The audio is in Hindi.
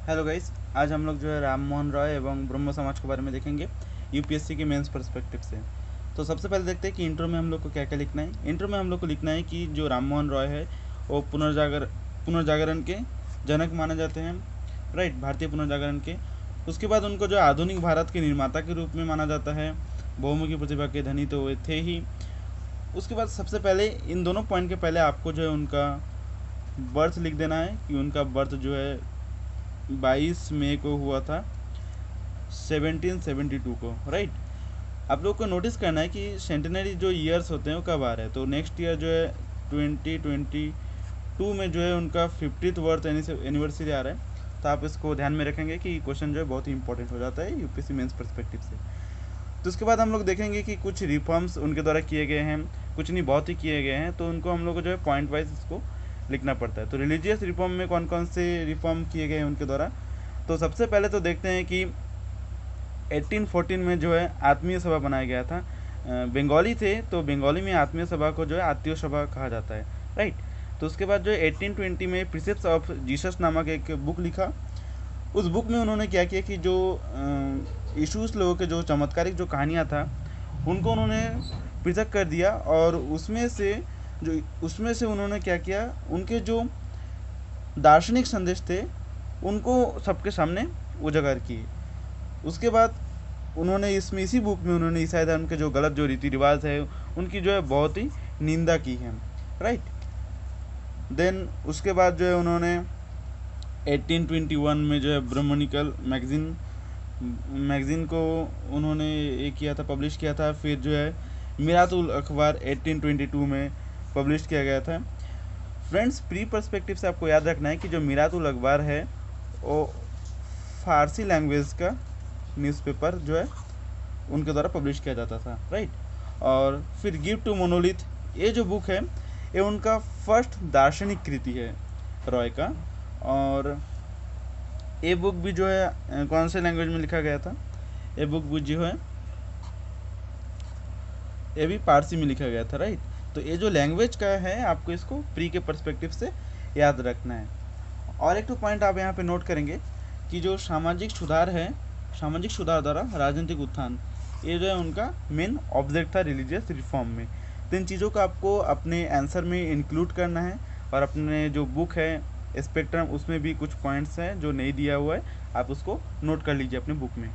हेलो गाइस, आज हम लोग जो है राम मोहन रॉय एवं ब्रह्म समाज के बारे में देखेंगे यूपीएससी के मेंस पर्सपेक्टिव से। तो सबसे पहले देखते हैं कि इंट्रो में हम लोग को क्या क्या लिखना है। इंट्रो में हम लोग को लिखना है कि जो राम मोहन रॉय है वो पुनर्जागरण के जनक माने जाते हैं, राइट, भारतीय पुनर्जागरण के। उसके बाद उनको जो आधुनिक भारत के निर्माता के रूप में माना जाता है। बहुमुखी प्रतिभा के धनी तो वे थे ही। उसके बाद सबसे पहले इन दोनों पॉइंट के पहले आपको जो है उनका बर्थ लिख देना है कि उनका बर्थ जो है 22 मई को हुआ था 1772 को, राइट। आप लोग को नोटिस करना है कि सेंटेनरी जो ईयर्स होते हैं वो कब आ रहे हैं। तो नेक्स्ट ईयर जो है 2022 में जो है उनका 50th बर्थ एनिवर्सरी आ रहा है। तो आप इसको ध्यान में रखेंगे कि क्वेश्चन जो है बहुत ही इंपॉर्टेंट हो जाता है यूपीएससी मेंस पर्सपेक्टिव से। तो उसके बाद हम लोग देखेंगे कि कुछ रिफॉर्म्स उनके द्वारा किए गए हैं, कुछ नहीं बहुत ही किए गए हैं, तो उनको हम लोग को जो है पॉइंट वाइज इसको लिखना पड़ता है। तो रिलीजियस रिफॉर्म में कौन कौन से रिफॉर्म किए गए हैं उनके द्वारा। तो सबसे पहले तो देखते हैं कि 1814 में जो है आत्मीय सभा बनाया गया था। बंगाली थे तो बंगाली में आत्मीय सभा को जो है आत्मीय सभा कहा जाता है, राइट। तो उसके बाद जो है 1820 में प्रिसेप्ट्स ऑफ जीसस नामक एक बुक लिखा। उस बुक में उन्होंने क्या किया कि जो इशूज़ लोगों के जो चमत्कारिक जो कहानियाँ था उनको उन्होंने पृथक कर दिया, और उसमें से उन्होंने क्या किया, उनके जो दार्शनिक संदेश थे उनको सबके सामने उजागर किए। उसके बाद उन्होंने इसी बुक में उन्होंने ईसाई धर्म के जो गलत जो रीति रिवाज है उनकी जो है बहुत ही निंदा की है, राइट। देन उसके बाद जो है उन्होंने 1821 में जो है ब्रह्मनिकल मैगज़ीन को उन्होंने एक किया था, पब्लिश किया था। फिर जो है मिरातुल अखबार 1822 में पब्लिश किया गया था। फ्रेंड्स, प्री पर्सपेक्टिव से आपको याद रखना है कि जो मिरातुल अखबार है वो फारसी लैंग्वेज का न्यूज़पेपर जो है उनके द्वारा पब्लिश किया जाता था, राइट। और फिर गिव टू मोनोलिथ, ये जो बुक है ये उनका फर्स्ट दार्शनिक कृति है रॉय का। और ये बुक भी जो है कौन से लैंग्वेज में लिखा गया था, ये बुक भी जो है ये भी पारसी में लिखा गया था, राइट। तो ये जो लैंग्वेज का है आपको इसको प्री के पर्सपेक्टिव से याद रखना है। और एक तो पॉइंट आप यहाँ पे नोट करेंगे कि जो सामाजिक सुधार है, सामाजिक सुधार द्वारा राजनीतिक उत्थान, ये जो है उनका मेन ऑब्जेक्ट था रिलीजियस रिफॉर्म में। तो इन चीज़ों को आपको अपने आंसर में इंक्लूड करना है। और अपने जो बुक है स्पेक्ट्रम उसमें भी कुछ पॉइंट्स हैं जो नहीं दिया हुआ है, आप उसको नोट कर लीजिए अपने बुक में।